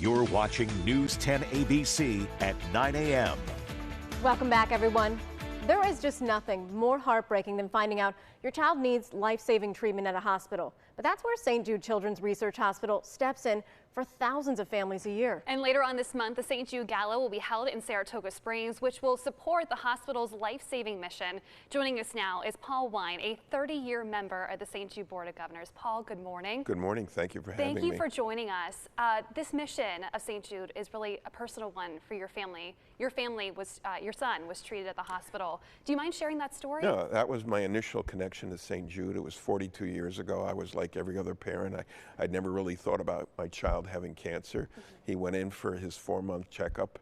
You're watching News 10 ABC at 9 a.m. Welcome back, everyone. There is just nothing more heartbreaking than finding out your child needs life-saving treatment at a hospital. But that's where St. Jude Children's Research Hospital steps in for thousands of families a year. And later on this month, the St. Jude Gala will be held in Saratoga Springs, which will support the hospital's life-saving mission. Joining us now is Paul Wine, a 30-year member of the St. Jude Board of Governors. Paul, good morning. Good morning. Thank you for having me. Thank you for joining us. This mission of St. Jude is really a personal one for your family. Your son was treated at the hospital. Do you mind sharing that story? No, that was my initial connection to St. Jude. It was 42 years ago. I was like every other parent. I'd never really thought about my child having cancer. He went in for his 4-month checkup.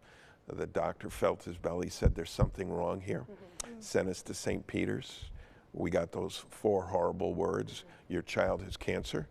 The doctor felt his belly, said there's something wrong here. Sent us to St. Peter's. We got those 4 horrible words. Your child has cancer.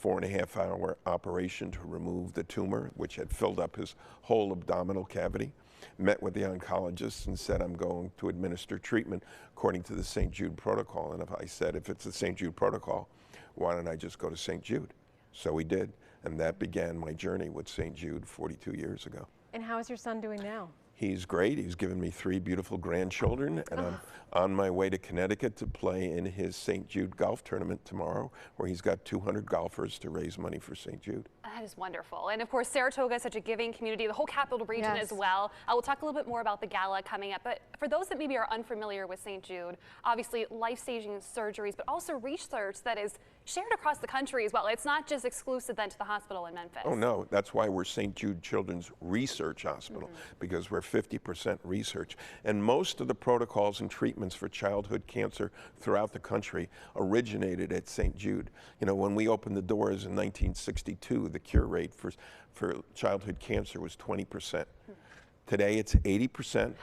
4.5-hour operation to remove the tumor, which had filled up his whole abdominal cavity. Met with the oncologist and said, I'm going to administer treatment according to the St. Jude protocol. And I said, if it's the St. Jude protocol, why don't I just go to St. Jude? So we did. And that began my journey with St. Jude 42 years ago. And how is your son doing now? He's great. He's given me 3 beautiful grandchildren, and I'm on my way to Connecticut to play in his St. Jude golf tournament tomorrow, where he's got 200 golfers to raise money for St. Jude. That is wonderful. And of course, Saratoga is such a giving community, the whole capital region as well. I will talk a little bit more about the gala coming up, but for those that maybe are unfamiliar with St. Jude, obviously life-saving surgeries, but also research that is shared across the country as well. It's not just exclusive then to the hospital in Memphis. Oh no, that's why we're St. Jude Children's Research Hospital, because we're 50% research. And most of the protocols and treatments for childhood cancer throughout the country originated at St. Jude. You know, when we opened the doors in 1962, the cure rate for childhood cancer was 20%. Today it's 80%.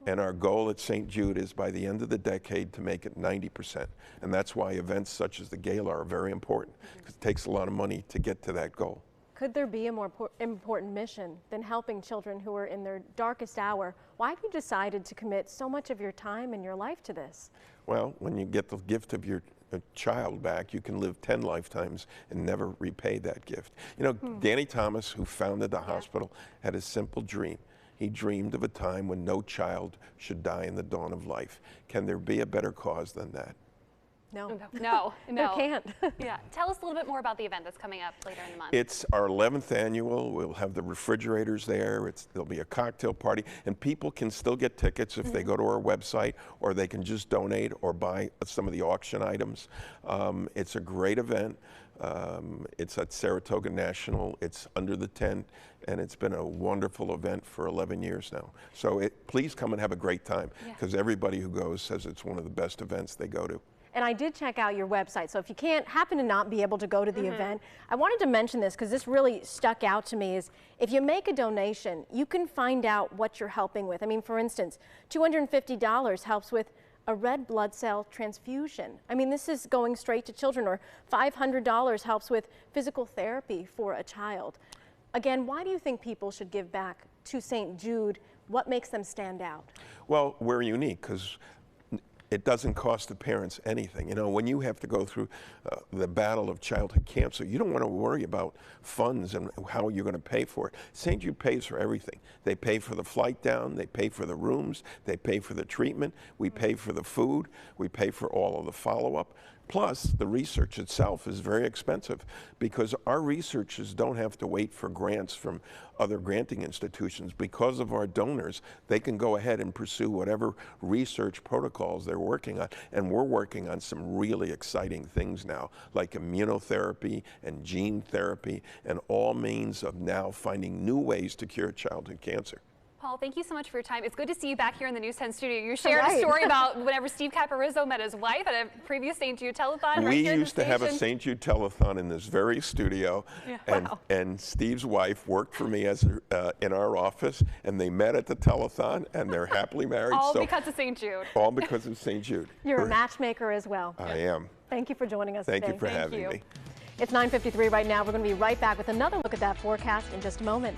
And our goal at St. Jude is by the end of the decade to make it 90%. And that's why events such as the gala are very important, because it takes a lot of money to get to that goal. Could there be a more important mission than helping children who are in their darkest hour? Why have you decided to commit so much of your time and your life to this? Well, when you get the gift of your child back, you can live 10 lifetimes and never repay that gift. You know, Danny Thomas, who founded the hospital, had a simple dream. He dreamed of a time when no child should die in the dawn of life. Can there be a better cause than that? No. No. There can't. Yeah. Tell us a little bit more about the event that's coming up later in the month. It's our 11th annual. We'll have the refrigerators there. There'll be a cocktail party, and people can still get tickets if they go to our website, or they can just donate or buy some of the auction items. It's a great event. It's at Saratoga National. It's under the tent, and it's been a wonderful event for 11 years now. So please come and have a great time, because everybody who goes says it's one of the best events they go to. And I did check out your website, so if you can't happen to not be able to go to the event, I wanted to mention this because this really stuck out to me, is if you make a donation, you can find out what you're helping with. I mean, for instance, $250 helps with a red blood cell transfusion. I mean, this is going straight to children. Or $500 helps with physical therapy for a child. Again, why do you think people should give back to St. Jude? What makes them stand out? Well, we're unique because it doesn't cost the parents anything. You know, when you have to go through the battle of childhood cancer, you don't want to worry about funds and how you're going to pay for it. St. Jude pays for everything. They pay for the flight down, they pay for the rooms, they pay for the treatment, we pay for the food, we pay for all of the follow-up. Plus, the research itself is very expensive because our researchers don't have to wait for grants from other granting institutions. Because of our donors, they can go ahead and pursue whatever research protocols they're working on. And we're working on some really exciting things now, like immunotherapy and gene therapy, and all means of now finding new ways to cure childhood cancer. Paul, thank you so much for your time. It's good to see you back here in the News 10 studio. You shared a story about whenever Steve Caparizzo met his wife at a previous St. Jude telethon. We used to have a St. Jude telethon in this very studio, and Steve's wife worked for me as in our office, and they met at the telethon, and they're happily married. All because of St. Jude. All because of St. Jude. You're a matchmaker as well. I am. Thank you for joining us today. Thank you for having me. It's 9:53 right now. We're going to be right back with another look at that forecast in just a moment.